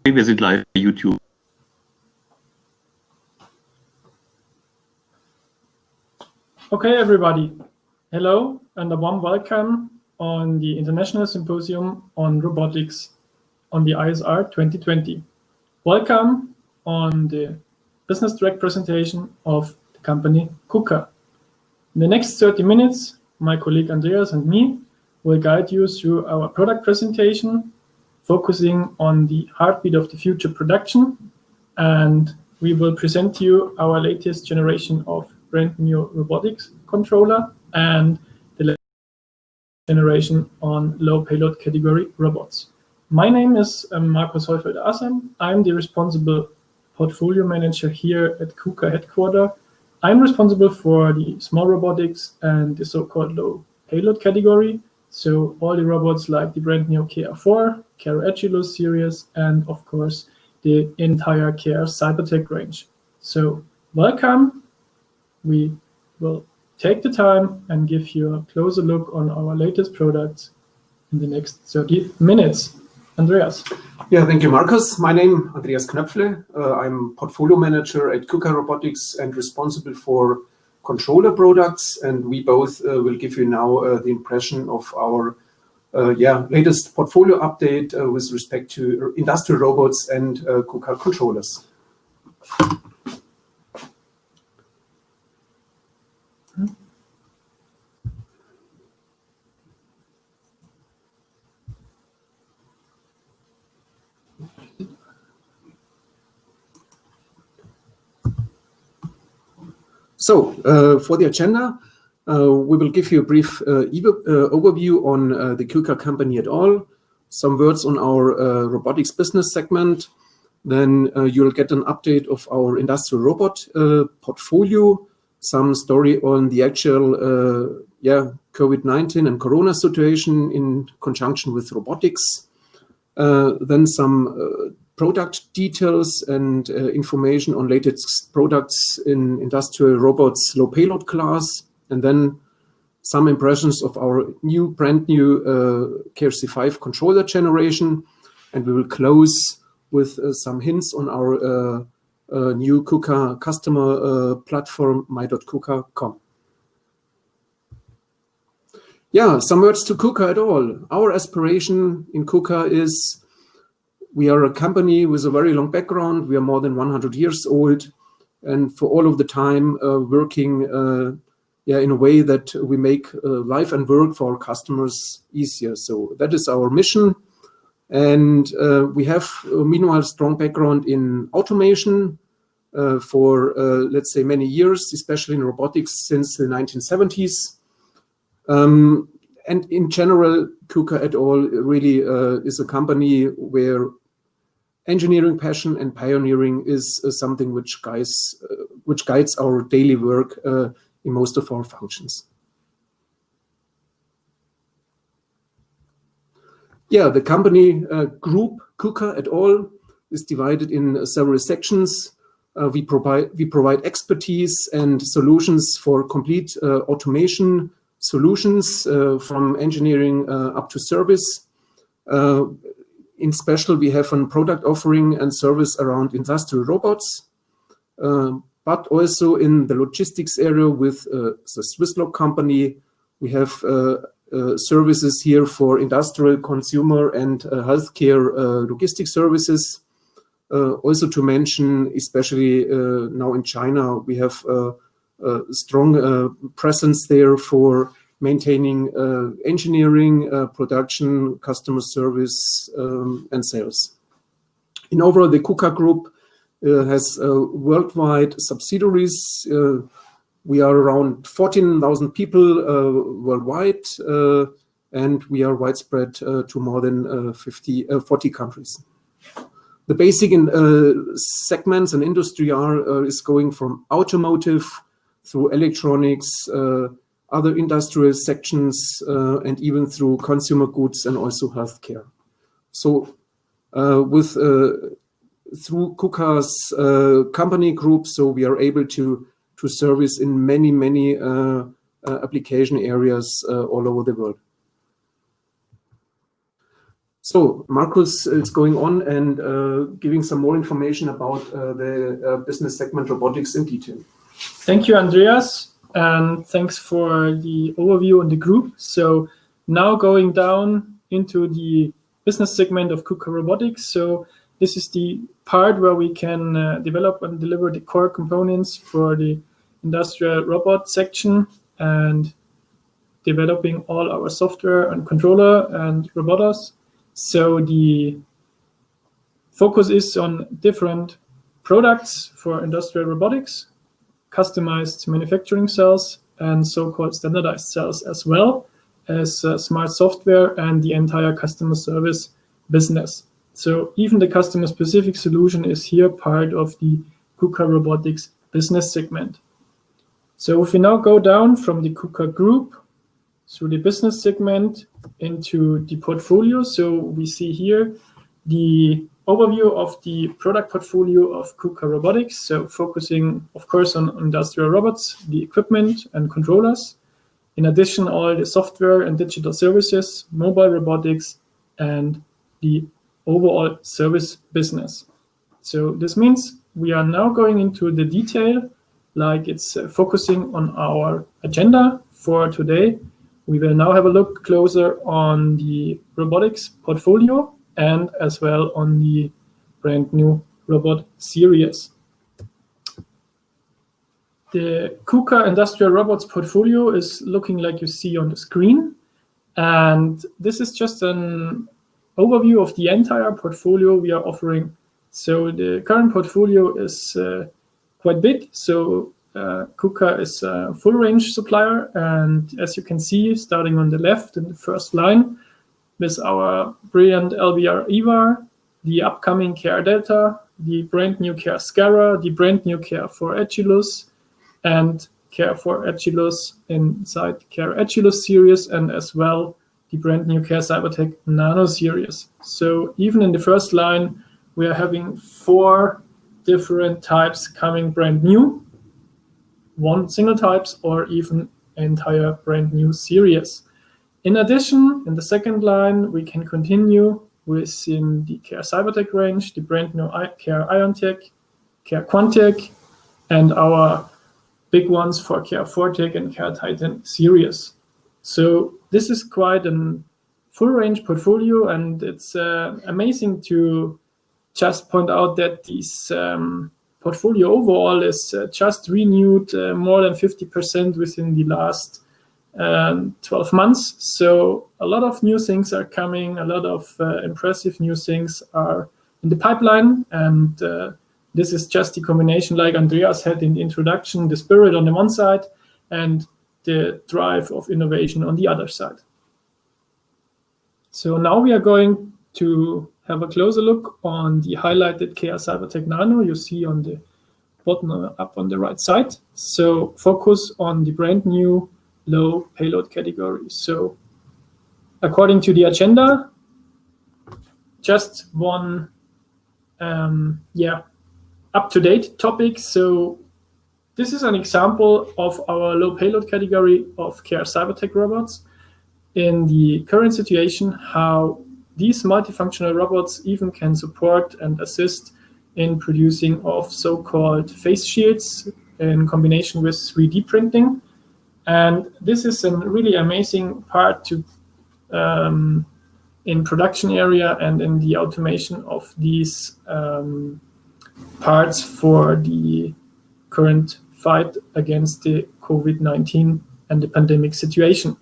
Wir sind live bei YouTube. Okay, everybody. Hello and a warm welcome on the International Symposium on Robotics on the ISR 2020. Welcome on the Business Direct presentation of the company Kuka. In the next 30 minutes, my colleague Andreas and me will guide you through our product presentation, focusing on the heartbeat of the future production, and we will present you our latest generation of brand new robotics controller and the latest generation on low payload category robots. My name is Markus Hollfelder-Asam. I'm the responsible portfolio manager here at Kuka headquarters. I'm responsible for the small robotics and the so-called low payload category. So all the robots like the brand new KR CYBERTECH series, and of course the entire KR CYBERTECH range. So welcome. We will take the time and give you a closer look on our latest products in the next 30 minutes. Andreas. Yeah, thank you, Markus. My name is Andreas Knöpfle. I'm portfolio manager at Kuka Robotics and responsible for controller products, and we both will give you now the impression of our latest portfolio update with respect to industrial robots and Kuka controllers. So, for the agenda, we will give you a brief overview on the Kuka company at all, some words on our robotics business segment, then you'll get an update of our industrial robot portfolio, some story on the actual COVID-19 and Corona situation in conjunction with robotics, then some product details and information on latest products in industrial robots low payload class, and then some impressions of our brand new Kc5 controller generation, and we will close with some hints on our new Kuka customer platform, my.kuka.com. Yeah, some words to Kuka at all. Our aspiration in Kuka is we are a company with a very long background. We are more than 100 years old, and for all of the time working in a way that we make life and work for our customers easier. So that is our mission. And we have, meanwhile, strong background in automation for, let's say, many years, especially in robotics since the 1970s. And in general, Kuka et al. Really is a company where engineering passion and pioneering is something which guides our daily work in most of our functions. Yeah, the company group Kuka et al. Is divided in several sections. We provide expertise and solutions for complete automation solutions from engineering up to service. In special, we have a product offering and service around industrial robots, but also in the logistics area with the Swisslog company. We have services here for industrial, consumer, and healthcare logistics services. Also to mention, especially now in China, we have a strong presence there for maintaining engineering, production, customer service, and sales. In overall, the Kuka Group has worldwide subsidiaries. We are around 14,000 people worldwide, and we are widespread to more than 40 countries. The basic segments and industry is going from automotive through electronics, other industrial sections, and even through consumer goods and also healthcare. So through Kuka's company group, so we are able to service in many application areas all over the world. So Markus is going on and giving some more information about the business segment robotics in detail. Thank you, Andreas, and thanks for the overview on the group. So now going down into the business segment of Kuka Robotics. So this is the part where we can develop and deliver the core components for the industrial robot section and developing all our software and controller and robots. So the focus is on different products for industrial robotics, customized manufacturing cells, and so-called standardized cells, as well as smart software and the entire customer service business. So even the customer-specific solution is here part of the Kuka Robotics business segment. So if we now go down from the Kuka group through the business segment into the portfolio, so we see here the overview of the product portfolio of Kuka Robotics, so focusing, of course, on industrial robots, the equipment and controllers. In addition, all the software and digital services, mobile robotics, and the overall service business. So this means we are now going into the detail, like it's focusing on our agenda for today. We will now have a look closer on the robotics portfolio and as well on the brand new robot series. The Kuka industrial robots portfolio is looking like you see on the screen. And this is just an overview of the entire portfolio we are offering. So the current portfolio is quite big. So Kuka is a full range supplier. And as you can see, starting on the left in the first line, with our brilliant LBR EVAR, the upcoming KR Delta, the brand new KR Scara, the brand new KR4 Agilus, and KR4 Agilus inside KR Agilus series, and as well the brand new KR CYBERTECH Nano series. So even in the first line, we are having 4 different types coming brand new, 1 single types, or even entire brand new series. In addition, in the second line, we can continue within the KR CYBERTECH range, the brand new KR IonTech, KR Quantech, and our big ones for KR Fortech and KR Titan series. So this is quite a full range portfolio, and it's amazing to just point out that this portfolio overall is just renewed more than 50% within the last 12 months. So a lot of new things are coming, a lot of impressive new things are in the pipeline, and this is just the combination, like Andreas had in the introduction, the spirit on the one side and the drive of innovation on the other side. So now we are going to have a closer look on the highlighted KR CYBERTECH Nano you see on the bottom up on the right side. So focus on the brand new low payload category. So according to the agenda, just one up-to-date topic. So this is an example of our low payload category of KR CYBERTECH robots. In the current situation, how these multifunctional robots even can support and assist in producing of so-called face shields in combination with 3D printing. And this is a really amazing part to in production area and in the automation of these parts for the current fight against the COVID-19 and the pandemic situation.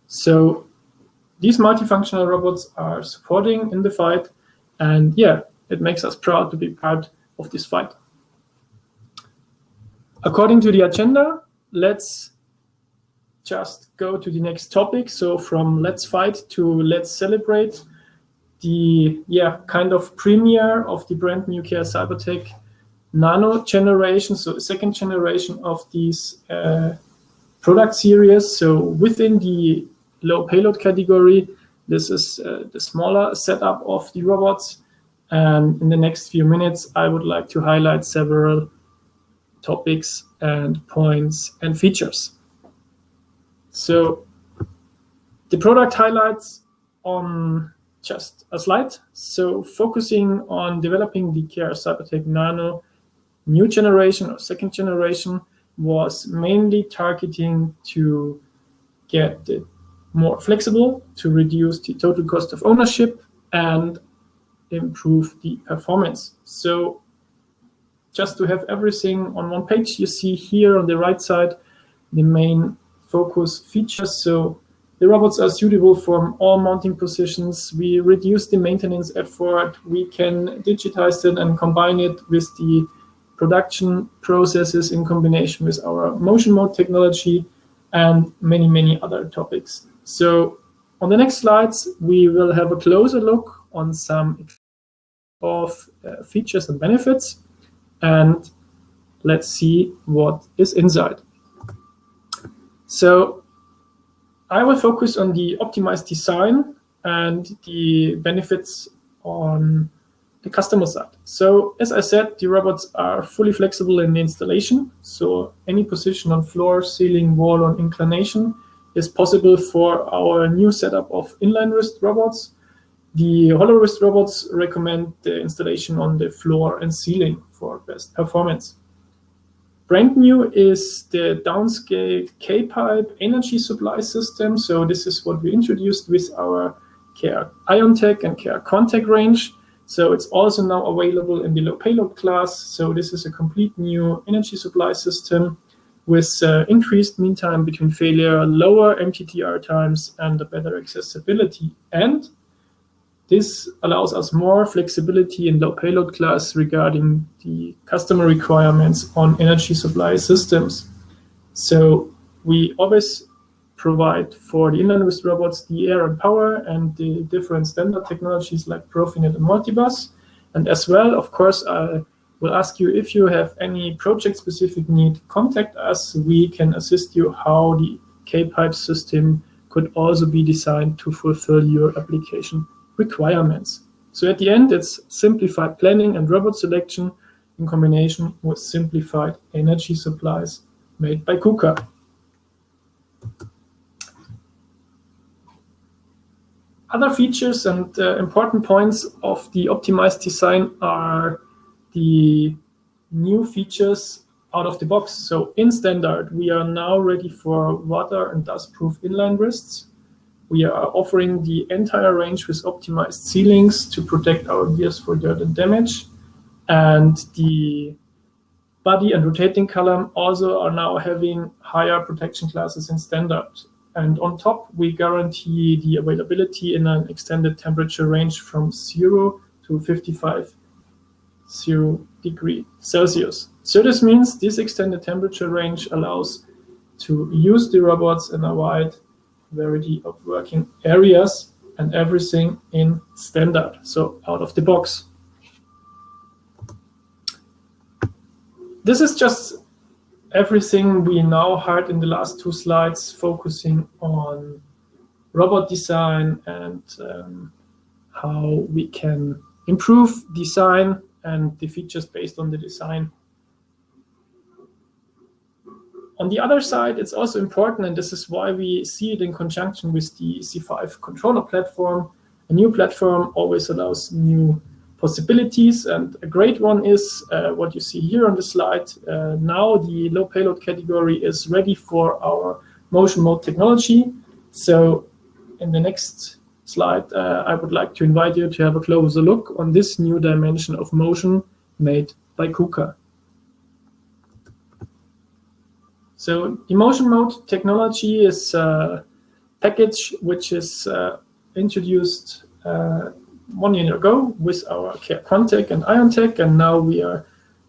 So these multifunctional robots are supporting in the fight, and yeah, it makes us proud to be part of this fight. According to the agenda, let's just go to the next topic. So from let's fight to let's celebrate, the kind of premiere of the brand new KR CYBERTECH Nano generation, so second generation of these product series. So within the low payload category, this is the smaller setup of the robots. And in the next few minutes, I would like to highlight several topics and points and features. So the product highlights on just a slide. So focusing on developing the KR CYBERTECH Nano new generation or second generation was mainly targeting to get it more flexible, to reduce the total cost of ownership and improve the performance. So just to have everything on one page, you see here on the right side the main focus features. So the robots are suitable for all mounting positions. We reduce the maintenance effort. We can digitize it and combine it with the production processes in combination with our motion mode technology and many, many other topics. So on the next slides, we will have a closer look on some of features and benefits, and let's see what is inside. So I will focus on the optimized design and the benefits on the customer side. So as I said, the robots are fully flexible in the installation. So any position on floor, ceiling, wall, or inclination is possible for our new setup of inline wrist robots. The hollow wrist robots recommend the installation on the floor and ceiling for best performance. Brand new is the Downscale K-pipe energy supply system. So this is what we introduced with our KR IonTech and KR Contact range. So it's also now available in the low payload class. So this is a complete new energy supply system with increased mean time between failure, lower MTTR times, and a better accessibility. And this allows us more flexibility in low payload class regarding the customer requirements on energy supply systems. So we always provide for the inline wrist robots the air and power and the different standard technologies like Profinet and Multibus. And as well, of course, I will ask you if you have any project-specific need, contact us. We can assist you how the K-pipe system could also be designed to fulfill your application requirements. So at the end, it's simplified planning and robot selection in combination with simplified energy supplies made by Kuka. Other features and important points of the optimized design are the new features out of the box. So in standard, we are now ready for water and dust-proof inline wrists. We are offering the entire range with optimized ceilings to protect our gears for dirt and damage. And the body and rotating column also are now having higher protection classes in standard. And on top, we guarantee the availability in an extended temperature range from 0 to 55 degrees Celsius. So this means this extended temperature range allows to use the robots in a wide variety of working areas and everything in standard, so out of the box. This is just everything we now heard in the last two slides, focusing on robot design and how we can improve design and the features based on the design. On the other side, it's also important, and this is why we see it in conjunction with the Kc5 controller platform. A new platform always allows new possibilities, and a great one is what you see here on the slide. Now the low payload category is ready for our motion mode technology. So in the next slide, I would like to invite you to have a closer look on this new dimension of motion made by Kuka. So the motion mode technology is a package which is introduced 1 year ago with our KR Contact and IonTech, and now we are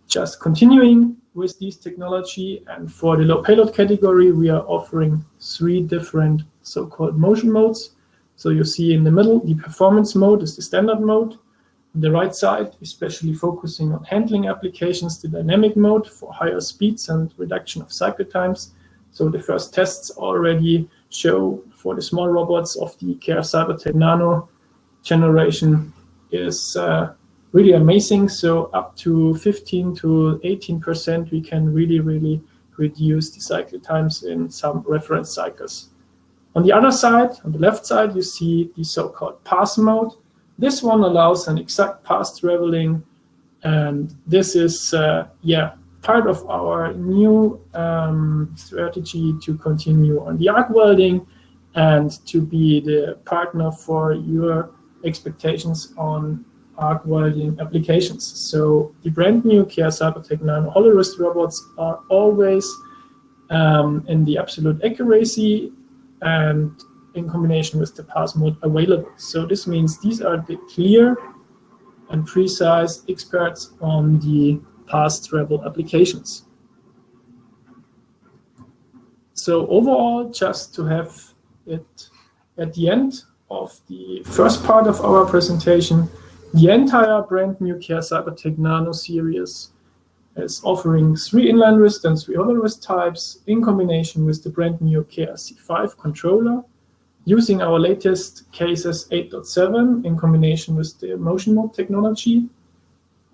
just continuing with this technology. And for the low payload category, we are offering 3 different so-called motion modes. So you see in the middle, the performance mode is the standard mode. On the right side, especially focusing on handling applications, the dynamic mode for higher speeds and reduction of cycle times. So the first tests already show for the small robots of the KR CYBERTECH Nano generation is really amazing. So up to 15 to 18%, we can really reduce the cycle times in some reference cycles. On the other side, on the left side, you see the so-called pass mode. This one allows an exact path traveling, and this is part of our new strategy to continue on the arc welding and to be the partner for your expectations on arc welding applications. So the brand new KR CYBERTECH Nano hollow wrist robots are always in the absolute accuracy and in combination with the pass mode available. So this means these are the clear and precise experts on the pass travel applications. So overall, just to have it at the end of the first part of our presentation, the entire brand new KR CYBERTECH Nano series is offering 3 inline wrist and 3 hollow wrist types in combination with the brand new Kc5 controller, using our latest Kc 8.7 in combination with the motion mode technology.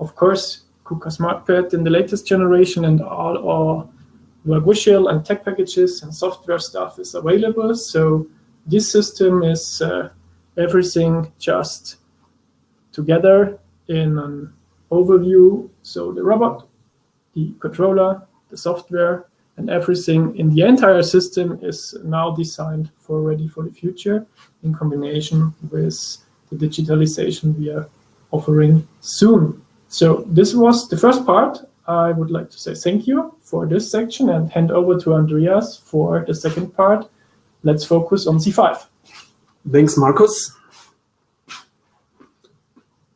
Of course, Kuka SmartPad in the latest generation, and all our visual and tech packages and software stuff is available. So this system is everything just together in an overview. So the robot, the controller, the software, and everything in the entire system is now designed for ready for the future in combination with the digitalization we are offering soon. So this was the first part. I would like to say thank you for this section and hand over to Andreas for the second part. Let's focus on C5. Thanks, Markus.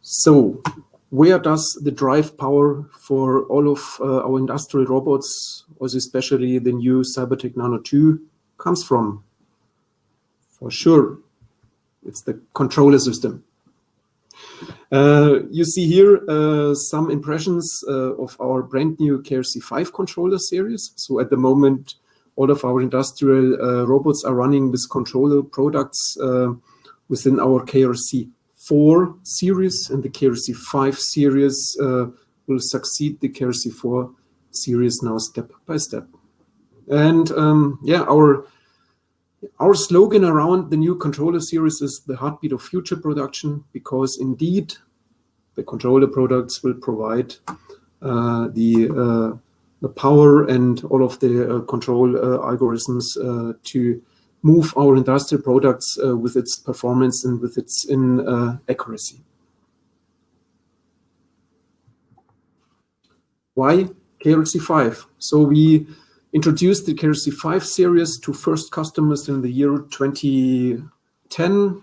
So where does the drive power for all of our industrial robots, also especially the new CYBERTECH Nano 2, comes from? For sure, it's the controller system. You see here some impressions of our brand new Kc5 Controller Series. So at the moment, all of our industrial robots are running with controller products within our KR series, and the KC5 series will succeed the KC4 series now step by step. And our slogan around the new controller series is the heartbeat of future production, because indeed the controller products will provide the power and all of the control algorithms to move our industrial products with its performance and with its accuracy. Why KC5? So we introduced the Kc5 series to first customers in the year 2010.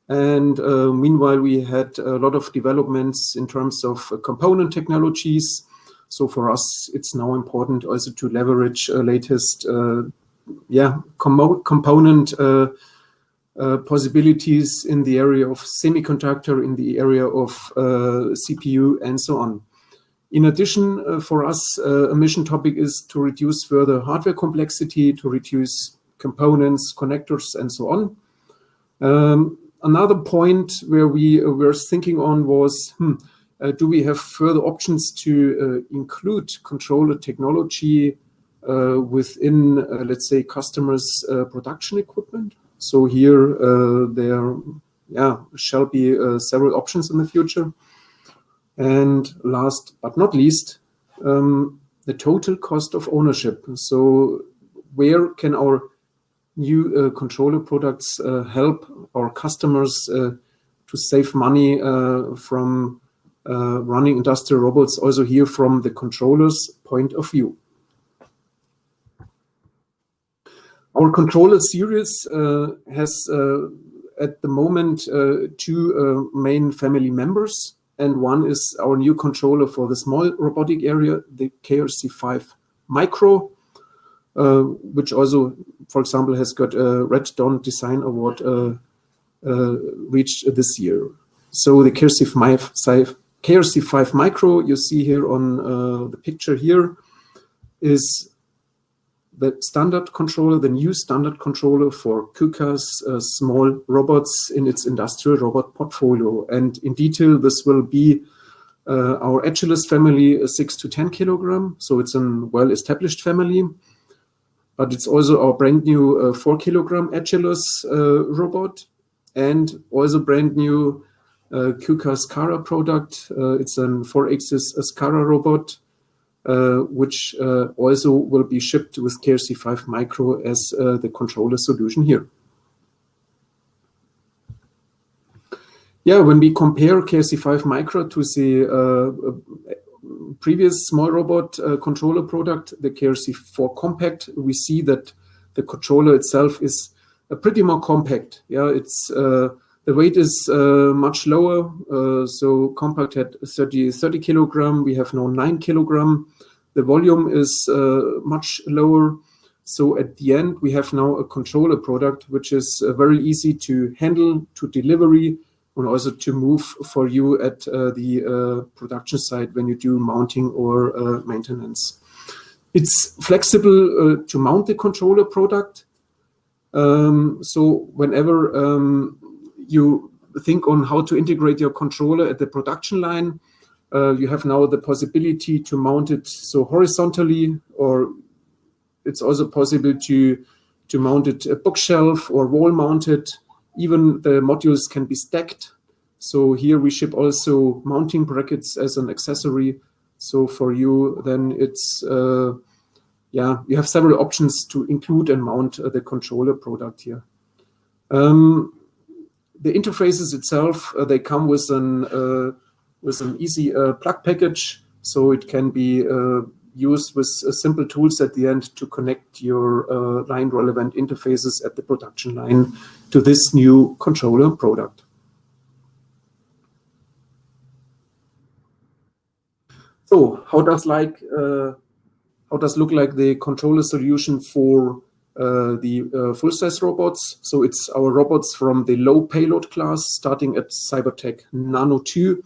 And meanwhile, we had a lot of developments in terms of component technologies. So for us, it's now important also to leverage latest component possibilities in the area of semiconductor, in the area of CPU, and so on. In addition, for us, a mission topic is to reduce further hardware complexity, to reduce components, connectors, and so on. Another point where we were thinking on was, do we have further options to include controller technology within, let's say, customers' production equipment? So here there shall be several options in the future. And last but not least, the total cost of ownership. So where can our new controller products help our customers to save money from running industrial robots, also here from the controller's point of view? Our controller series has at the moment 2 main family members. And one is our new controller for the small robotic area, the KC5 Micro, which also, for example, has got a Red Dawn Design Award reached this year. So the KC5 Micro, you see here on the picture here, is the standard controller, the new standard controller for Kuka's small robots in its industrial robot portfolio. And in detail, this will be our Achilles family, 6 to 10 kilogram. So it's a well-established family. But it's also our brand new 4 kilogram Achilles robot, and also brand new Kuka SCARA product. It's a 4-axis SCARA robot, which also will be shipped with Kc5 Micro as the controller solution here. Yeah, when we compare Kc5 Micro to the previous small robot controller product, the Kc4 Compact, we see that the controller itself is pretty more compact. Yeah, it's the weight is much lower. So Compact had 30 kilogram. We have now 9 kilogram. The volume is much lower. So at the end, we have now a controller product which is very easy to handle, to delivery, and also to move for you at the production site when you do mounting or maintenance. It's flexible to mount the controller product. So whenever you think on how to integrate your controller at the production line, you have now the possibility to mount it so horizontally, or it's also possible to mount it a bookshelf or wall mounted. Even the modules can be stacked. So here we ship also mounting brackets as an accessory. So for you, then it's, yeah, you have several options to include and mount the controller product here. The interfaces itself, they come with an easy plug package. So it can be used with simple tools at the end to connect your line relevant interfaces at the production line to this new controller product. So how does look like the controller solution for the full-size robots? So it's our robots from the low payload class, starting at CYBERTECH Nano 2,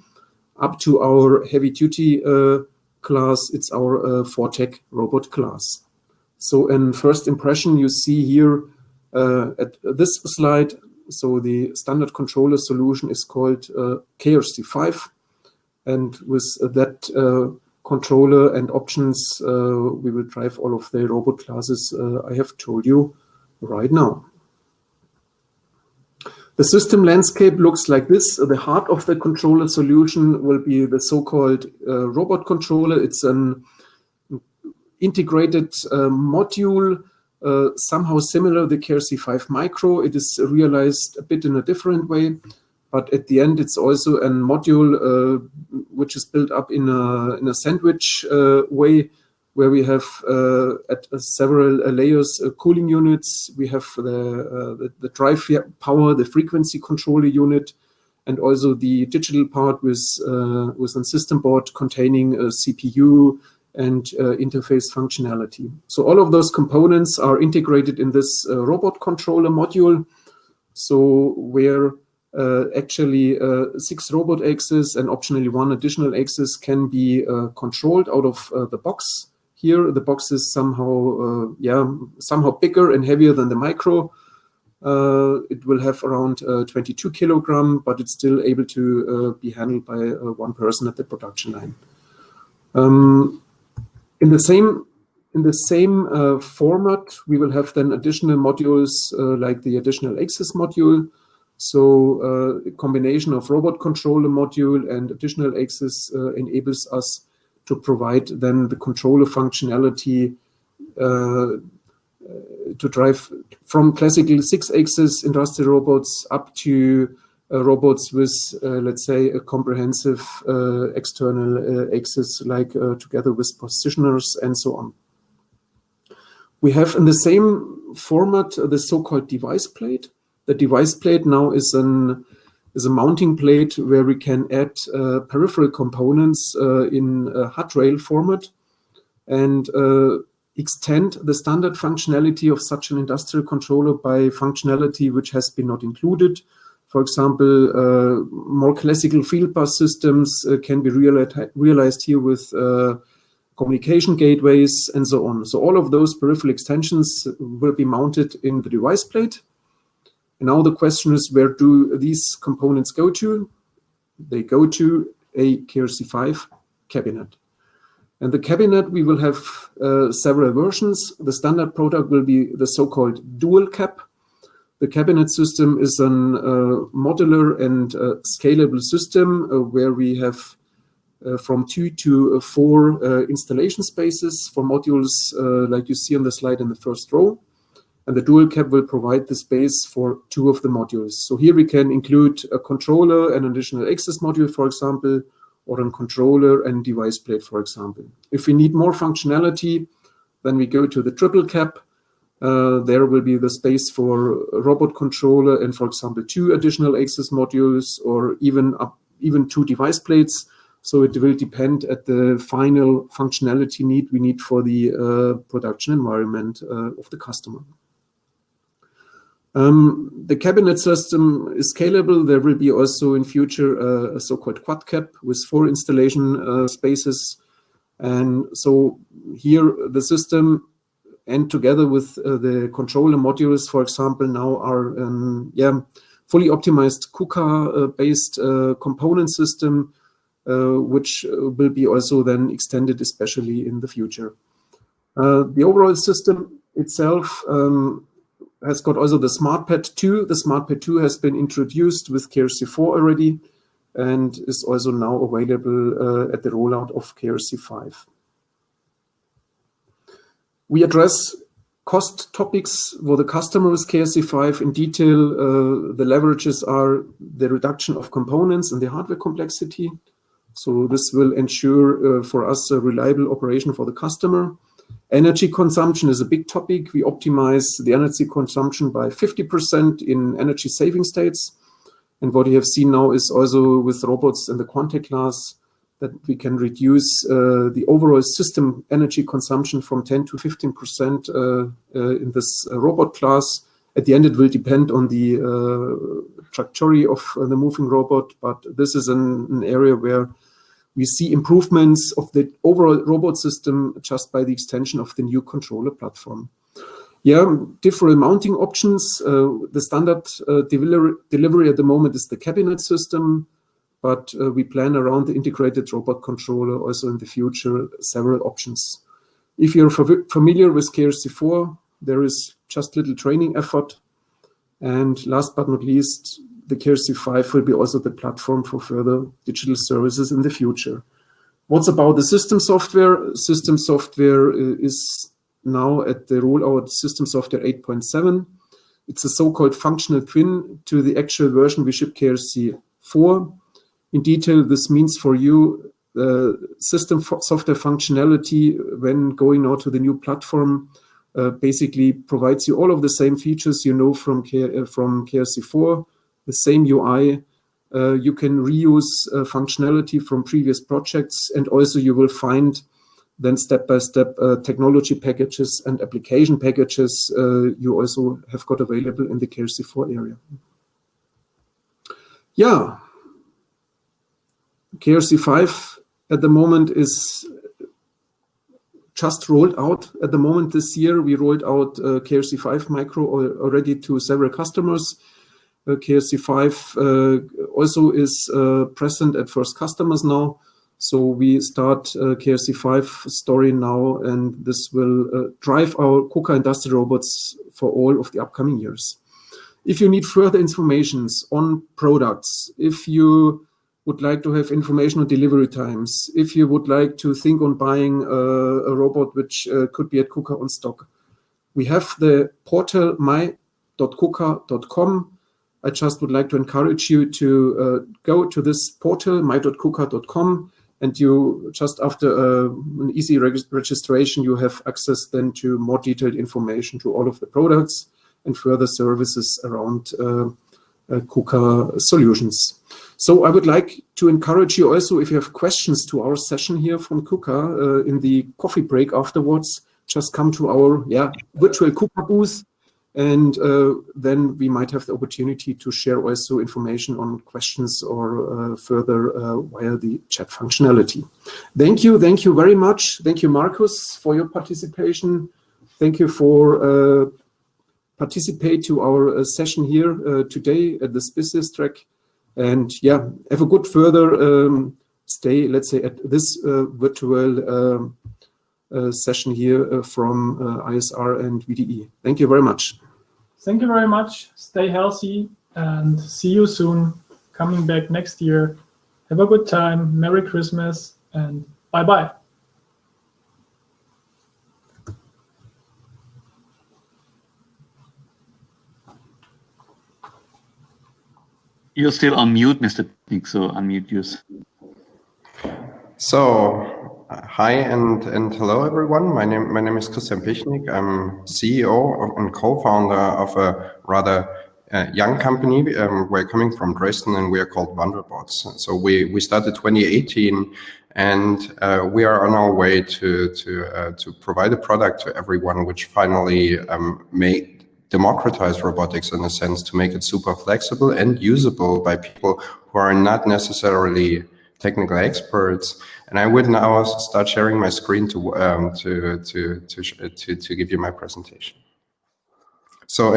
up to our heavy-duty class. It's our 4-tech robot class. So in first impression, you see here at this slide, so the standard controller solution is called KR5. And with that controller and options, we will drive all of the robot classes I have told you right now. The system landscape looks like this. The heart of the controller solution will be the so-called robot controller. It's an integrated module, somehow similar to the Kc5 Micro. It is realized a bit in a different way. But at the end, it's also a module which is built up in a sandwich way, where we have at several layers cooling units. We have the drive power, the frequency controller unit, and also the digital part with a system board containing a CPU and interface functionality. So all of those components are integrated in this robot controller module. So where actually 6 robot axes and optionally 1 additional axis can be controlled out of the box. Here, the box is somehow, somehow bigger and heavier than the Micro. It will have around 22 kilogram, but it's still able to be handled by 1 person at the production line. In the same format, we will have then additional modules like the additional axis module. So a combination of robot controller module and additional axis enables us to provide then the controller functionality to drive from classical 6-axis industrial robots up to robots with, let's say, a comprehensive external axis, like together with positioners and so on. We have in the same format the so-called device plate. The device plate now is a mounting plate where we can add peripheral components in a hot rail format and extend the standard functionality of such an industrial controller by functionality which has been not included. For example, more classical field bus systems can be realized here with communication gateways and so on. So all of those peripheral extensions will be mounted in the device plate. And now the question is, where do these components go to? They go to a KR5 cabinet. And the cabinet, we will have several versions. The standard product will be the so-called dual cap. The cabinet system is a modular and scalable system where we have from 2 to 4 installation spaces for modules like you see on the slide in the first row. And the dual cab will provide the space for 2 of the modules. So here we can include a controller and an additional access module, for example, or a controller and device plate, for example. If we need more functionality, then we go to the triple cab. There will be the space for a robot controller and, for example, 2 additional access modules or even 2 device plates. So it will depend at the final functionality need we need for the production environment of the customer. The cabinet system is scalable. There will be also in future a so-called quad cab with 4 installation spaces. And so here the system and together with the controller modules, for example, now are fully optimized Kuka-based component system, which will be also then extended, especially in the future. The overall system itself has got also the SmartPad 2. The SmartPad 2 has been introduced with KRC4 already and is also now available at the rollout of KRC5. We address cost topics for the customer with KRC5 in detail. The leverages are the reduction of components and the hardware complexity. So this will ensure for us a reliable operation for the customer. Energy consumption is a big topic. We optimize the energy consumption by 50% in energy saving states. And what you have seen now is also with robots in the Quantec class that we can reduce the overall system energy consumption from 10 to 15% in this robot class. At the end, it will depend on the trajectory of the moving robot, but this is an area where we see improvements of the overall robot system just by the extension of the new controller platform. Yeah, different mounting options. The standard delivery at the moment is the cabinet system, but we plan around the integrated robot controller also in the future several options. If you're familiar with KRC4, there is just little training effort. And last but not least, the KRC5 will be also the platform for further digital services in the future. What's about the system software? System software is now at the rollout system software 8.7. It's a so-called functional twin to the actual version we ship KRC4. In detail, this means for you system software functionality when going now to the new platform basically provides you all of the same features you know from KRC4, the same UI. You can reuse functionality from previous projects, and also you will find then step-by-step technology packages and application packages you also have got available in the KRC4 area. Yeah, KRC5 at the moment is just rolled out. At the moment this year, we rolled out KRC5 Micro already to several customers. KRC5 also is present at first customers now. So we start KRC5 story now, and this will drive our Kuka industrial robots for all of the upcoming years. If you need further information on products, if you would like to have information on delivery times, if you would like to think on buying a robot which could be at Kuka on stock, we have the portal my.kuka.com. I just would like to encourage you to go to this portal, my.kuka.com, and you just after an easy registration, you have access then to more detailed information to all of the products and further services around Kuka solutions. So I would like to encourage you also, if you have questions to our session here from Kuka in the coffee break afterwards, just come to our virtual Kuka booth, and then we might have the opportunity to share also information on questions or further via the chat functionality. Thank you very much. Thank you, Markus, for your participation. Thank you for participate to our session here today at this business track. And yeah, have a good further stay, let's say, at this virtual session here from ISR and VDE. Thank you very much. thank you very much. Stay healthy and see you soon. Coming back next year. Have a good time. Merry Christmas and bye-bye. You're still on mute, Mr. Piechnick, so unmute yours. So, hi and hello everyone. My name is Piechnick. I'm CEO and co-founder of a rather young company. We're coming from Dresden and we are called Wandelbots. So we started 2018 and we are on our way to provide a product to everyone, which finally may democratize robotics in a sense, to make it super flexible and usable by people who are not necessarily technical experts. And I would now start sharing my screen to give you my presentation. So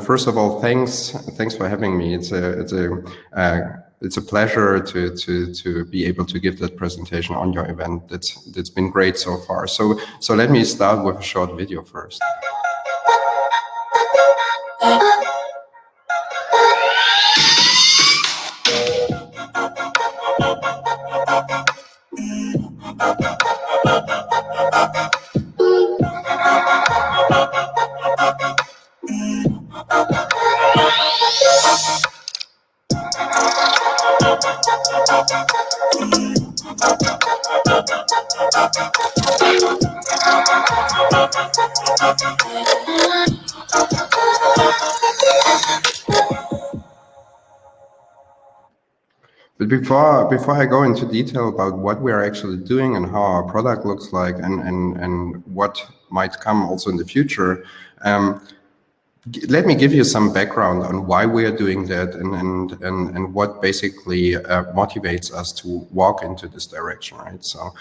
first of all, thanks for having me. It's a pleasure to be able to give that presentation on your event. That's been great so far. So let me start with a short video first. But before I go into detail about what we are actually doing and how our product looks like and what might come also in the future, let me give you some background on why we are doing that and what basically motivates us to walk into this direction, right? So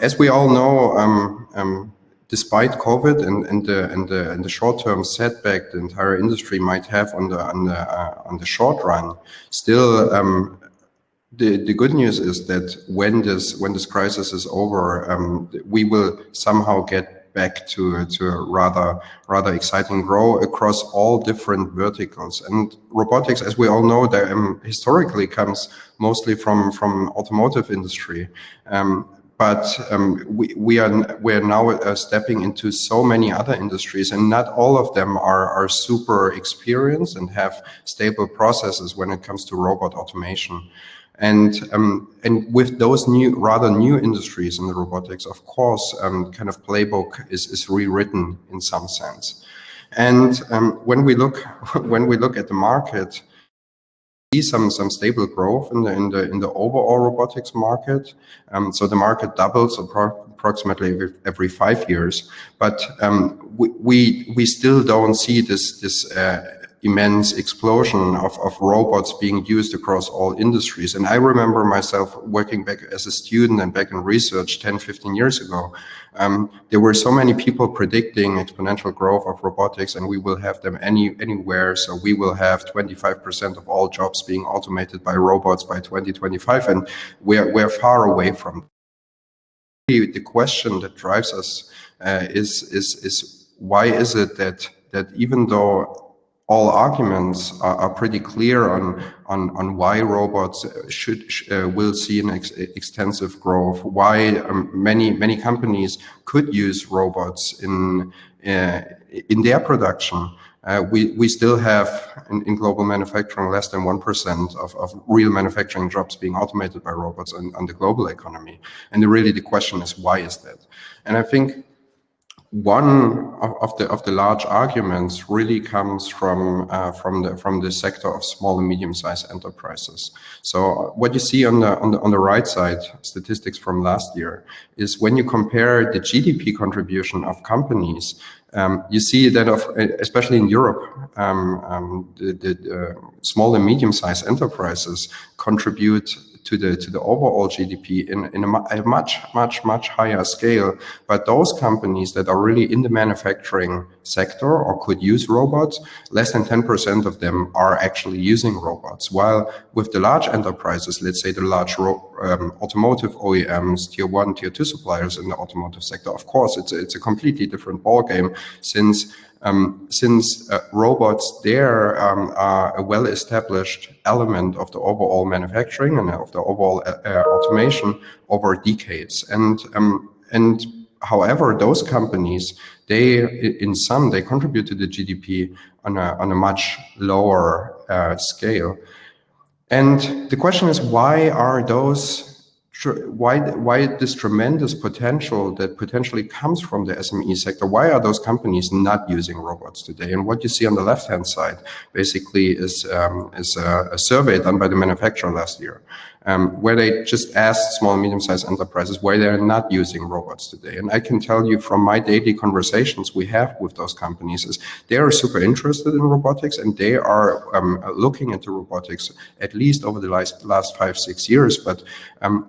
as we all know, despite COVID and the short-term setback the entire industry might have on the short run, still the good news is that when this crisis is over, we will somehow get back to a rather exciting growth across all different verticals. And robotics, as we all know, historically comes mostly from automotive industry. But we are now stepping into so many other industries, and not all of them are super experienced and have stable processes when it comes to robot automation. And with those rather new industries in the robotics, of course, kind of playbook is rewritten in some sense. And when we look at the market, we see some stable growth in the overall robotics market. So the market doubles approximately every 5 years, but we still don't see this immense explosion of robots being used across all industries. And I remember myself working back as a student and back in research 10, 15 years ago. There were so many people predicting exponential growth of robotics, and we will have them anywhere. So we will have 25% of all jobs being automated by robots by 2025, and we're far away from it. The question that drives us is why is it that even though all arguments are pretty clear on why robots will see an extensive growth, why many companies could use robots in their production. We still have in global manufacturing less than 1% of real manufacturing jobs being automated by robots on the global economy. And really the question is, why is that? And I think one of the large arguments really comes from the sector of small and medium-sized enterprises. So what you see on the right side, statistics from last year, is when you compare the GDP contribution of companies, you see that especially in Europe, the small and medium-sized enterprises contribute to the overall GDP in a much higher scale. But those companies that are really in the manufacturing sector or could use robots, less than 10% of them are actually using robots. While with the large enterprises, let's say the large automotive OEMs, tier 1, tier 2 suppliers in the automotive sector, of course, it's a completely different ballgame, since since robots there are a well-established element of the overall manufacturing and of the overall automation over decades. And however, those companies, they contribute to the GDP on a much lower scale. And the question is, why this tremendous potential that potentially comes from the SME sector, why are those companies not using robots today? And what you see on the left-hand side basically is a survey done by the manufacturer last year, where they just asked small and medium-sized enterprises why they're not using robots today. And I can tell you from my daily conversations we have with those companies is they are super interested in robotics, and they are looking into robotics at least over the last 5-6 years. But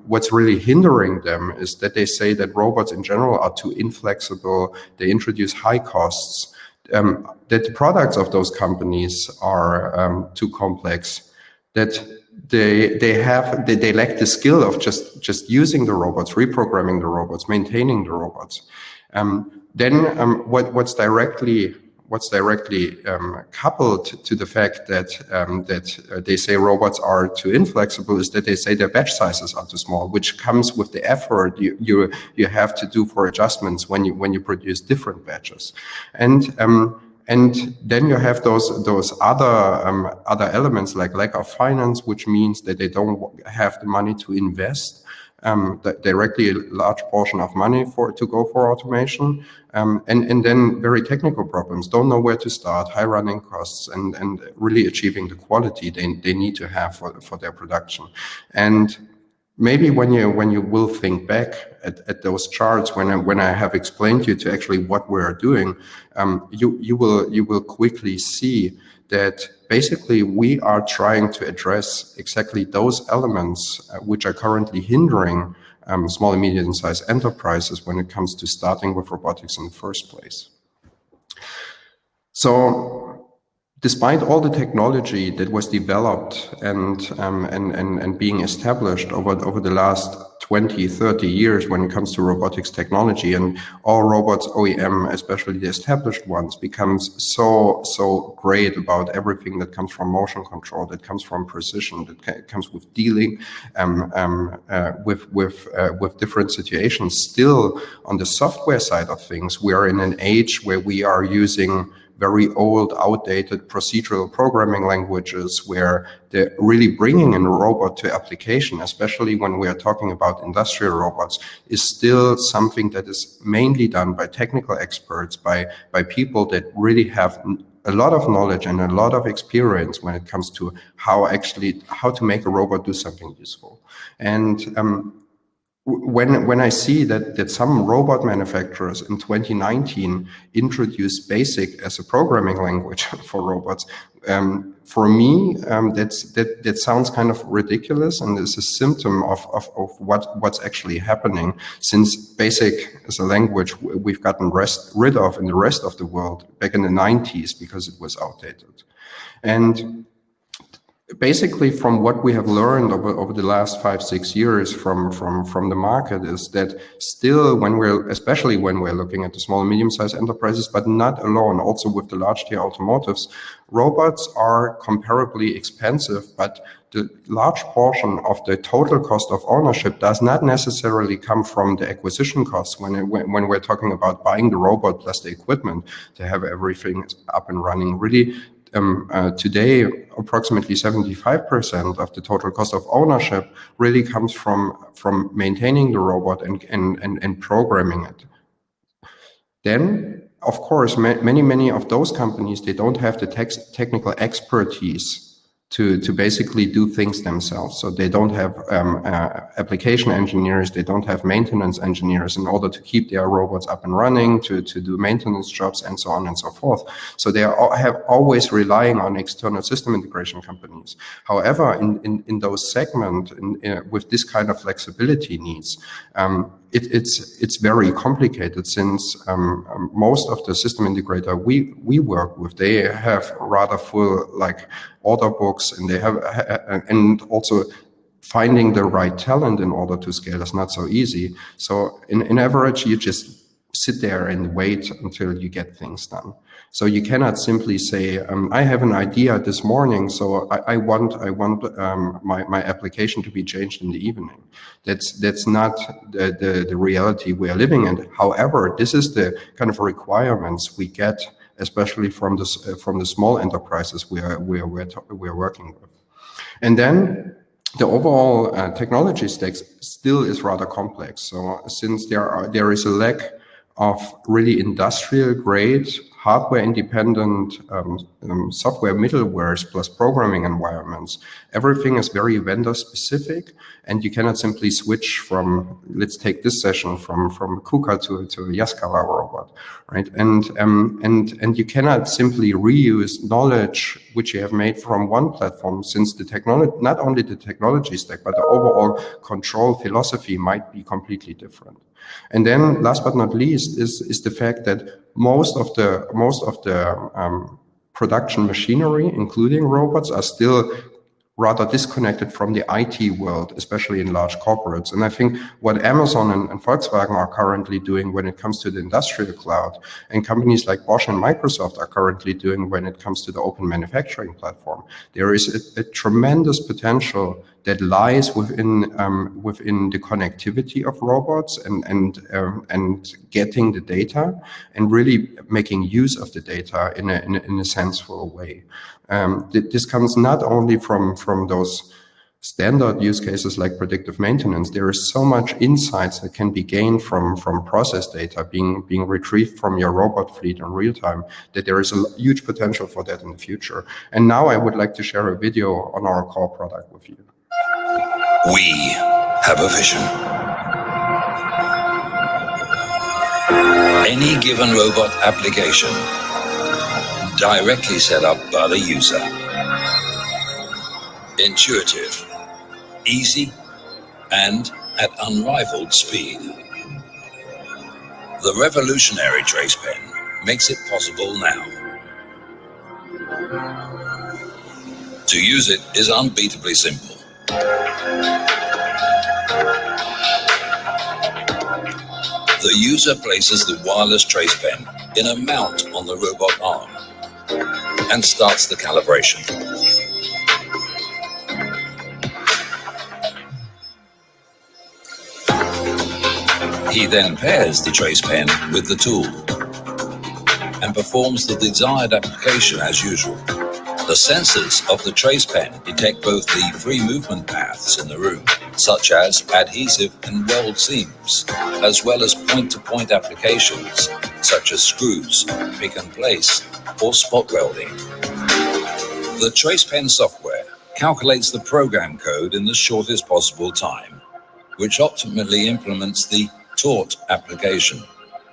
what's really hindering them is that they say that robots in general are too inflexible, they introduce high costs, that the products of those companies are too complex, that they lack the skill of just using the robots, reprogramming the robots, maintaining the robots. What's directly coupled to the fact that they say robots are too inflexible is that they say their batch sizes are too small, which comes with the effort you have to do for adjustments when you produce different batches. And then you have those other elements like lack of finance, which means that they don't have the money to invest directly a large portion of money to go for automation, and then very technical problems, don't know where to start, high running costs, and really achieving the quality they need to have for their production. And maybe when you will think back at those charts, when I have explained to you to actually what we're doing, you will quickly see that basically we are trying to address exactly those elements which are currently hindering small and medium-sized enterprises when it comes to starting with robotics in the first place. So despite all the technology that was developed and being established over the last 20-30 years when it comes to robotics technology, and all robots OEM, especially the established ones, becomes so great about everything that comes from motion control, that comes from precision, that comes with dealing with different situations. Still, on the software side of things, we are in an age where we are using very old, outdated procedural programming languages, where they're really bringing in a robot to application, especially when we are talking about industrial robots, is still something that is mainly done by technical experts, by people that really have a lot of knowledge and a lot of experience when it comes to how to make a robot do something useful. And when I see that some robot manufacturers in 2019 introduced BASIC as a programming language for robots, for me that sounds kind of ridiculous, and is a symptom of what's actually happening, since BASIC is a language we've gotten rid of in the rest of the world back in the 90s because it was outdated. And basically, from what we have learned over the last 5-6 years from the market, is that still, especially when we're looking at the small and medium-sized enterprises, but not alone, also with the large-tier automotives, robots are comparably expensive, but the large portion of the total cost of ownership does not necessarily come from the acquisition costs when we're talking about buying the robot plus the equipment to have everything up and running. Really, today, approximately 75% of the total cost of ownership really comes from maintaining the robot and programming it. Then, of course, many of those companies, they don't have the technical expertise to basically do things themselves. So they don't have application engineers, they don't have maintenance engineers in order to keep their robots up and running, to do maintenance jobs, and so on and so forth. So they have always relying on external system integration companies. However, in those segments, with this kind of flexibility needs, it's very complicated, since most of the system integrator we work with, they have rather full order books, and they have and also finding the right talent in order to scale is not so easy. So in average, you just sit there and wait until you get things done. So you cannot simply say, I have an idea this morning, so I want my application to be changed in the evening. That's not the reality we are living in. However, this is the kind of requirements we get, especially from the small enterprises we're working with. And then the overall technology stack still is rather complex. So since there is a lack of really industrial grade, hardware independent software middlewares plus programming environments, everything is very vendor specific, and you cannot simply switch from, let's take this session, from Kuka to a Yaskawa robot, right? And you cannot simply reuse knowledge which you have made from one platform, since the technology, not only the technology stack, but the overall control philosophy might be completely different. And then last but not least is the fact that most of the production machinery, including robots, are still rather disconnected from the IT world, especially in large corporates. And I think what Amazon and Volkswagen are currently doing when it comes to the industrial cloud, and companies like Bosch and Microsoft are currently doing when it comes to the open manufacturing platform, there is a tremendous potential that lies within the connectivity of robots and getting the data and really making use of the data in a sensible way. This comes not only from those standard use cases like predictive maintenance. There is so much insights that can be gained from process data being retrieved from your robot fleet in real time, that there is a huge potential for that in the future. And now I would like to share a video on our core product with you. We have a vision. Any given robot application directly set up by the user. Intuitive, easy, and at unrivaled speed. The revolutionary trace pen makes it possible now. To use it is unbeatably simple. The user places the wireless trace pen in a mount on the robot arm and starts the calibration. He then pairs the trace pen with the tool and performs the desired application as usual. The sensors of the trace pen detect both the free movement paths in the room, such as adhesive and weld seams, as well as point-to-point applications, such as screws, pick and place, or spot welding. The trace pen software calculates the program code in the shortest possible time, which optimally implements the taught application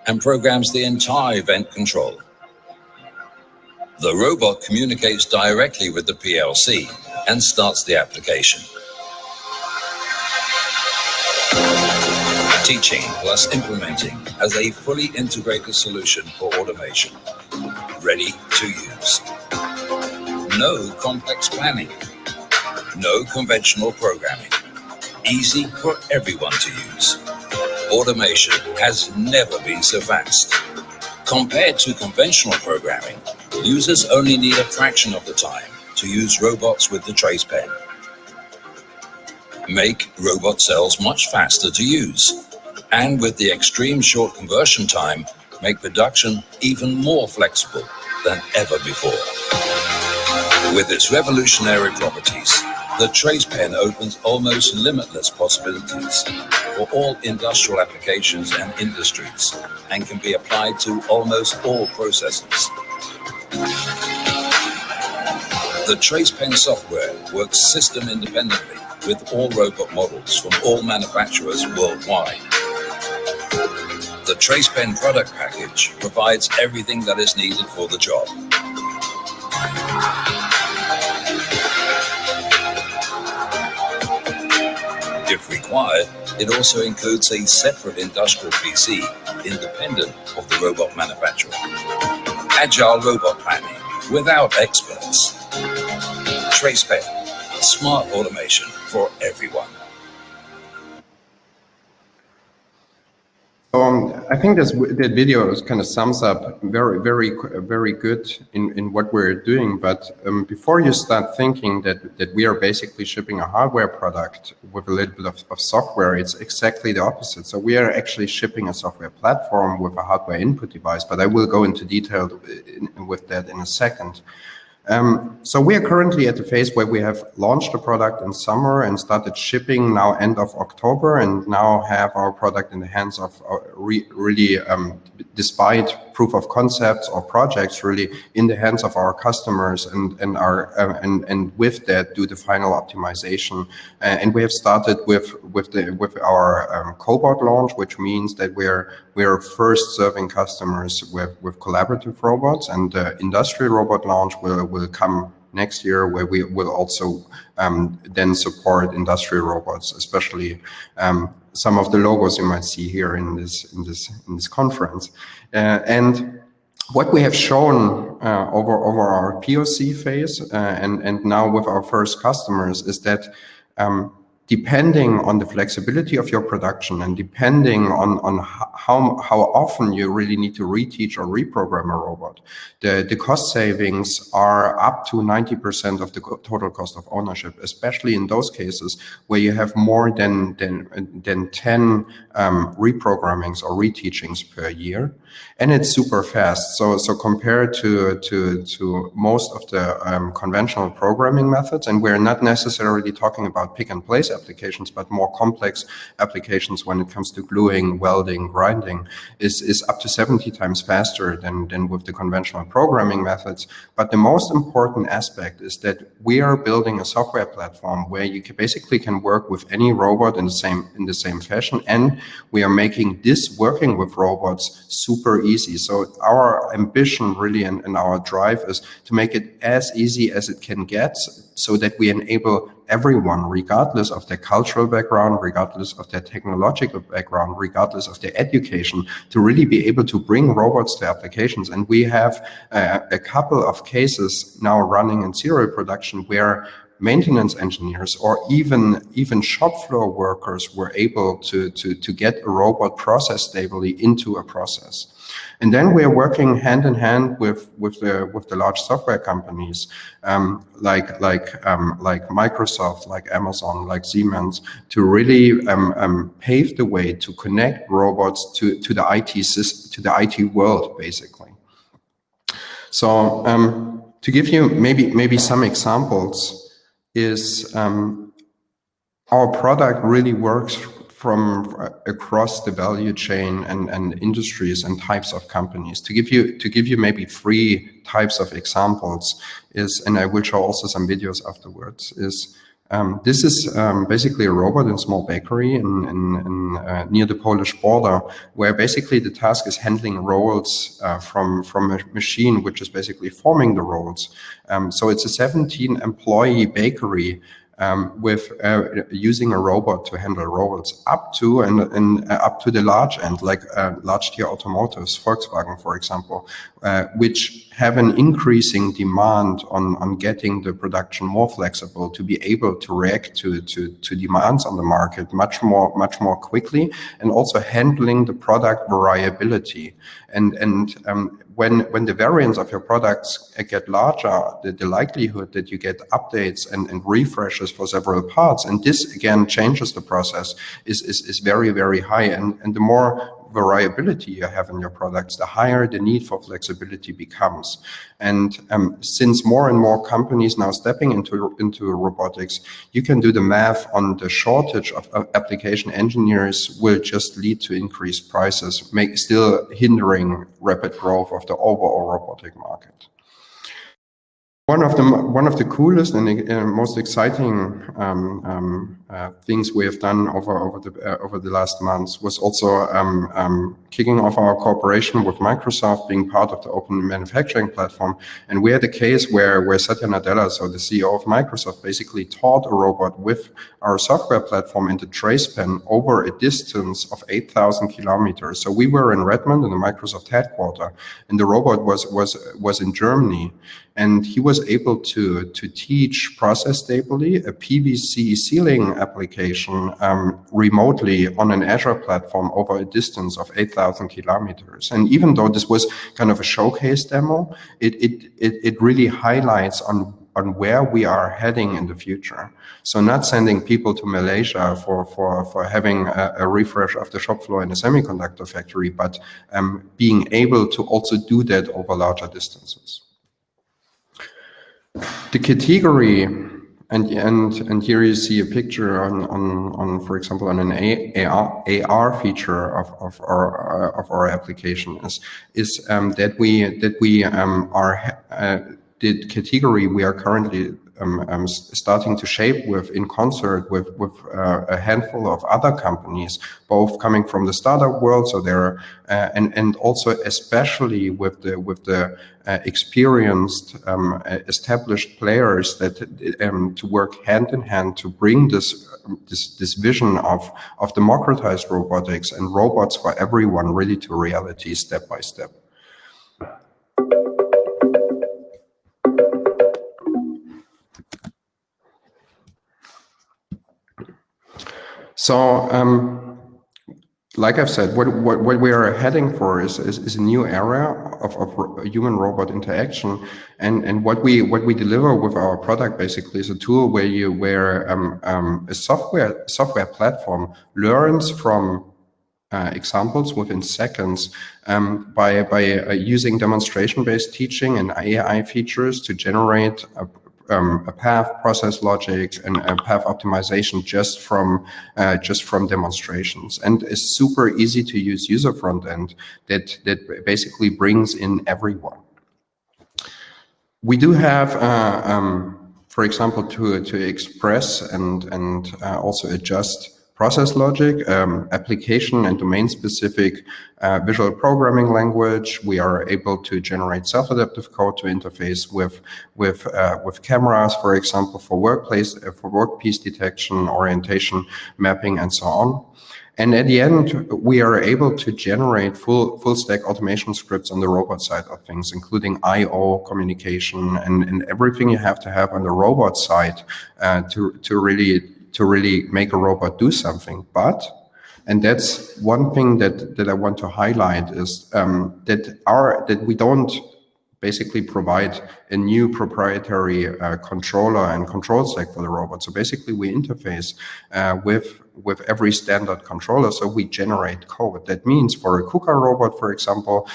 and programs the entire event control. The robot communicates directly with the PLC and starts the application. Teaching plus implementing as a fully integrated solution for automation. Ready to use. No complex planning. No conventional programming. Easy for everyone to use. Automation has never been so fast. Compared to conventional programming, users only need a fraction of the time to use robots with the trace pen. Make robot cells much faster to use, and with the extreme short conversion time, make production even more flexible than ever before. With its revolutionary properties, the trace pen opens almost limitless possibilities for all industrial applications and industries, and can be applied to almost all processes. The trace pen software works system independently with all robot models from all manufacturers worldwide. The trace pen product package provides everything that is needed for the job. If required, it also includes a separate industrial PC independent of the robot manufacturer. Agile robot planning without experts. Trace pen, smart automation for everyone. I think that video kind of sums up very good in what we're doing. But before you start thinking that we are basically shipping a hardware product with a little bit of software, it's exactly the opposite. So we are actually shipping a software platform with a hardware input device. But I will go into detail with that in a second. So we are currently at the phase where we have launched the product in summer and started shipping now end of October, and now have our product in the hands of really, despite proof of concepts or projects, really in the hands of our customers, and with that do the final optimization. And we have started with our cobot launch, which means that we're first serving customers with collaborative robots, and the industrial robot launch will come next year, where we will also then support industrial robots, especially some of the logos you might see here in this conference. And what we have shown over our POC phase and now with our first customers is that depending on the flexibility of your production and depending on how often you really need to reteach or reprogram a robot, the cost savings are up to 90% of the total cost of ownership, especially in those cases where you have more than 10 reprogrammings or reteachings per year. And it's super fast. So compared to most of the conventional programming methods, and we're not necessarily talking about pick and place applications, but more complex applications when it comes to gluing, welding, grinding, is up to 70 times faster than with the conventional programming methods. But the most important aspect is that we are building a software platform where you basically can work with any robot in the same fashion, and we are making this working with robots super easy. So our ambition really and our drive is to make it as easy as it can get, so that we enable everyone, regardless of their cultural background, regardless of their technological background, regardless of their education, to really be able to bring robots to applications. And we have a couple of cases now running in serial production where maintenance engineers or even shop floor workers were able to get a robot process stably into a process. And then we are working hand in hand with the large software companies like Microsoft, like Amazon, like Siemens, to really pave the way to connect robots to the IT system, to the IT world, basically. So to give you maybe some examples, is our product really works from across the value chain and industries and types of companies. To give you maybe 3 types of examples is, and I will show also some videos afterwards, is this is basically a robot in a small bakery in near the Polish border, where basically the task is handling rolls from a machine which is basically forming the rolls. So it's a 17-employee bakery with using a robot to handle rolls up to up to the large end, like large tier automotives, Volkswagen, for example, which have an increasing demand on getting the production more flexible to be able to react to demands on the market much more quickly, and also handling the product variability. And when the variants of your products get larger, the likelihood that you get updates and refreshes for several parts, and this again changes the process, is very, very high. And the more variability you have in your products, the higher the need for flexibility becomes. And since more and more companies now stepping into robotics, you can do the math on the shortage of application engineers will just lead to increased prices, still hindering rapid growth of the overall robotic market. One of the coolest and most exciting things we have done over the last months was also kicking off our cooperation with Microsoft, being part of the open manufacturing platform. And we had a case where Satya Nadella, so the CEO of Microsoft, basically taught a robot with our software platform in the trace pen over a distance of 8,000 kilometers. So we were in Redmond in the Microsoft headquarters, and the robot was in Germany, and he was was able to teach process stably a PVC sealing application remotely on an Azure platform over a distance of 8,000 kilometers. And even though this was kind of a showcase demo, it really highlights on where we are heading in the future. So not sending people to Malaysia for having a refresh of the shop floor in a semiconductor factory, but being able to also do that over larger distances. The category, and here you see a picture on for example, on an AR feature of our application is that we are the category we are currently starting to shape with in concert with a handful of other companies, both coming from the startup world, so there and also especially with the experienced established players that to work hand in hand to bring this vision of democratized robotics and robots for everyone really to reality step by step. So, like I've said, what we are heading for is a new era of human-robot interaction, and what we deliver with our product basically is a tool where a software platform learns from examples within seconds by using demonstration-based teaching and AI features to generate a path process logic and a path optimization just from demonstrations, and a super easy to use user front end that basically brings in everyone. We do have for example to express and also adjust process logic, application and domain-specific visual programming language. We are able to generate self-adaptive code to interface with cameras, for example, for workpiece detection, orientation, mapping, and so on. And at the end, we are able to generate full stack automation scripts on the robot side of things, including I/O, communication, and everything you have to have on the robot side to really make a robot do something. But, and that's one thing that I want to highlight, is that we don't basically provide a new proprietary controller and control stack for the robot. So basically we interface with every standard controller, so we generate code. That means for a Kuka robot, for example,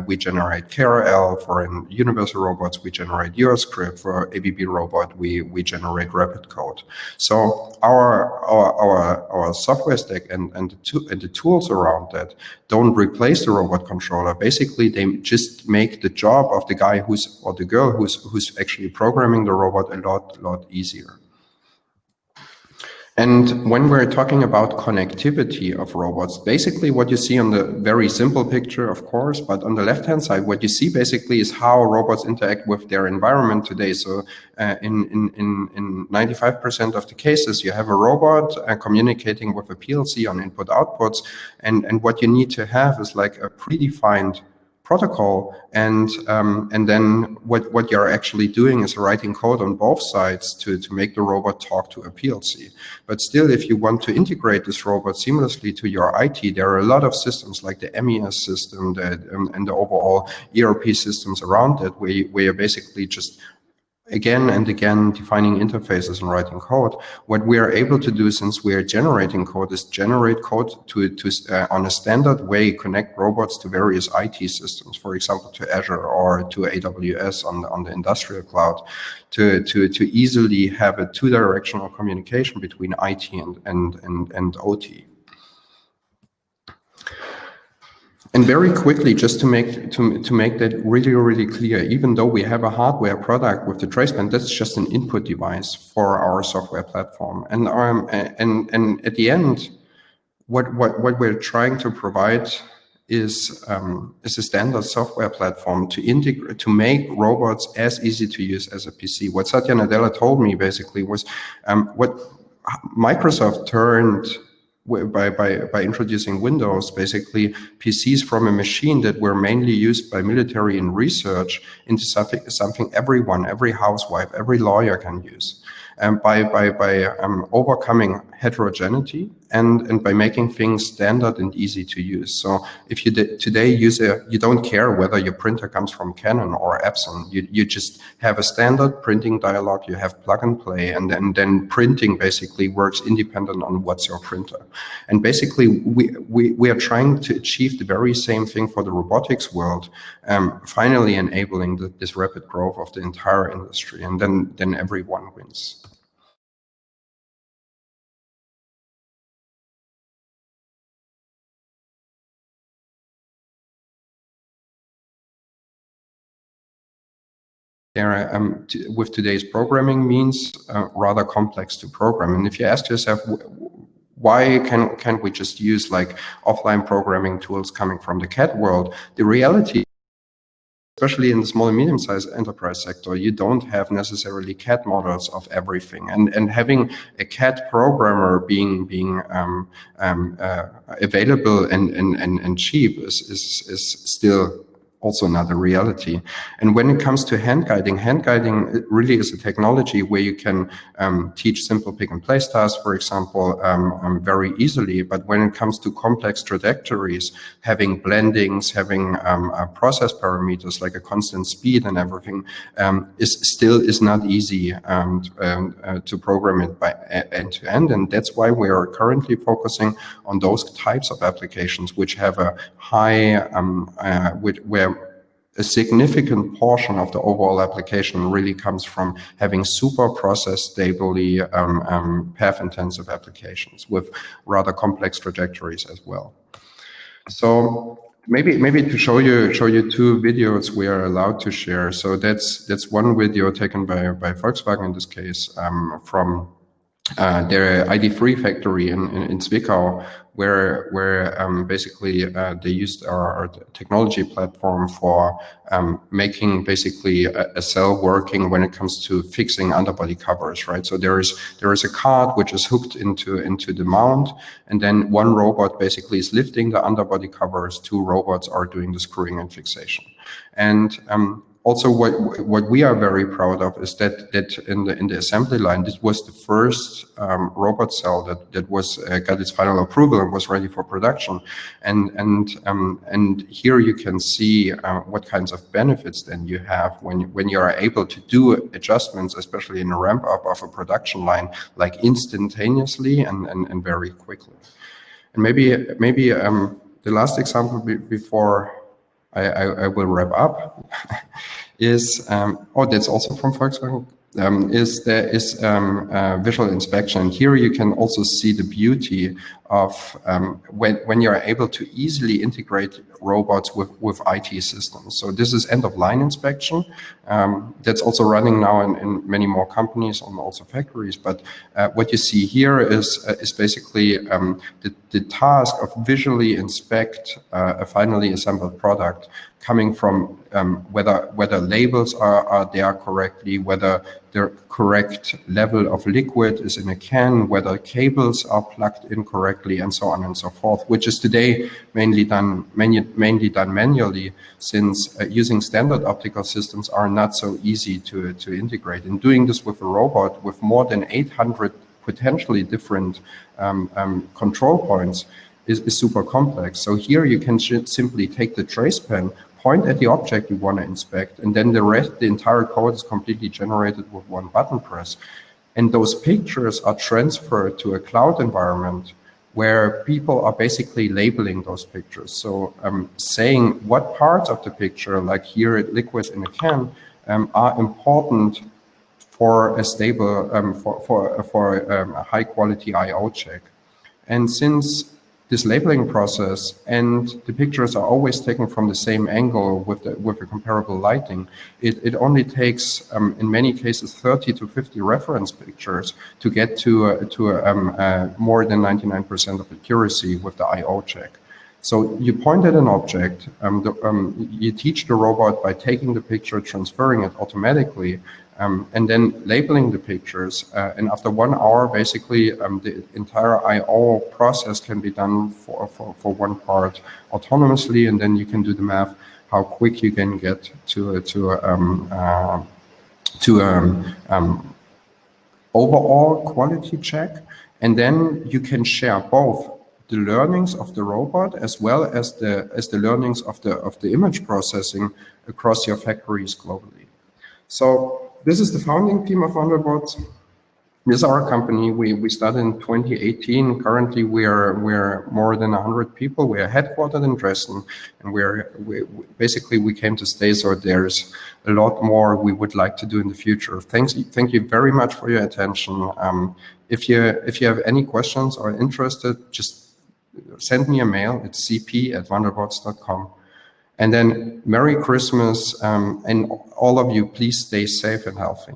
we generate KRL. For an universal robots, we generate Euroscript. For ABB robot, we generate rapid code. So our software stack and the tools around that don't replace the robot controller. Basically, they just make the job of the guy or the girl who's actually programming the robot a lot easier. And when we're talking about connectivity of robots, basically what you see on the very simple picture, of course, but on the left-hand side, what you see basically is how robots interact with their environment today. So in 95% of the cases, you have a robot communicating with a PLC on input outputs. And what you need to have is like a predefined protocol, and then what you're actually doing is writing code on both sides to make the robot talk to a PLC. But still, if you want to integrate this robot seamlessly to your IT, there are a lot of systems like the MES system and the overall ERP systems around it, where you're basically just again and again defining interfaces and writing code. What we are able to do, since we are generating code, is generate code to on a standard way connect robots to various IT systems, for example to Azure or to AWS on the industrial cloud, to easily have a two-directional communication between IT and OT. And very quickly, just to make that really clear, even though we have a hardware product with the tracepan, that's just an input device for our software platform. And at the end, what we're trying to provide is a standard software platform to integrate, to make robots as easy to use as a PC. What Satya Nadella told me basically was what Microsoft turned by introducing Windows, basically PCs from a machine that were mainly used by military and research into something everyone, every housewife, every lawyer can use. By overcoming heterogeneity and by making things standard and easy to use. So if you today you don't care whether your printer comes from Canon or Epson, you just have a standard printing dialog, you have plug and play, and then printing basically works independent on what's your printer. And basically we are trying to achieve the very same thing for the robotics world, finally enabling this rapid growth of the entire industry, and then everyone wins. With today's programming means rather complex to program. And if you ask yourself, why can't we just use like offline programming tools coming from the CAD world? The reality, especially in the small and medium-sized enterprise sector, you don't have necessarily CAD models of everything. And having a CAD programmer being available and cheap is still also not a reality. And when it comes to hand guiding really is a technology where you can teach simple pick and place tasks, for example, very easily. But when it comes to complex trajectories, having blendings, having process parameters like a constant speed and everything, is not easy to program it by end to end. And that's why we are currently focusing on those types of applications which have a high, where a significant portion of the overall application really comes from having super process stably path-intensive applications with rather complex trajectories as well. So maybe to show you two videos we are allowed to share. So that's one video taken by Volkswagen in this case, from their ID3 factory in Zwickau, where basically they used our technology platform for making basically a cell working when it comes to fixing underbody covers, right? So there is a card which is hooked into the mount, and then one robot basically is lifting the underbody covers, two robots are doing the screwing and fixation. And also, what we are very proud of is that in the assembly line, this was the first robot cell that was got its final approval and was ready for production. And here you can see what kinds of benefits then you have when you are able to do adjustments, especially in a ramp up of a production line, like instantaneously and very quickly. And maybe the last example before I will wrap up is, that's also from Volkswagen, is visual inspection. Here you can also see the beauty of when you're able to easily integrate robots with IT systems. So this is end-of-line inspection. That's also running now in many more companies and also factories. But what you see here is basically the task of visually inspect a finally assembled product, coming from whether labels are there correctly, whether the correct level of liquid is in a can, whether cables are plugged in correctly, and so on and so forth, which is today mainly done manually, since using standard optical systems are not so easy to integrate. And doing this with a robot with more than 800 potentially different control points is super complex. So here you can simply take the trace pen, point at the object you want to inspect, and then the entire code is completely generated with one button press. And those pictures are transferred to a cloud environment where people are basically labeling those pictures. So saying what parts of the picture, like here liquid in a can, are important for a stable, for a high quality I/O check. And since this labeling process and the pictures are always taken from the same angle with a comparable lighting, it only takes in many cases 30 to 50 reference pictures to get to more than 99% of accuracy with the I/O check. So you point at an object, you teach the robot by taking the picture, transferring it automatically, and then labeling the pictures. And after 1 hour, basically, the entire I/O process can be done for one part autonomously, and then you can do the math how quick you can get to overall quality check, and then you can share both the learnings of the robot as well as the learnings of the image processing across your factories globally. So this is the founding team of Wandelbots. This is our company. We started in 2018. Currently, we're more than 100 people. We are headquartered in Dresden, and we came to stay. So there's a lot more we would like to do in the future. Thank you very much for your attention. If you have any questions or interested, just send me a mail. It's cp@wandelbots.com. And then Merry Christmas, and all of you, please stay safe and healthy.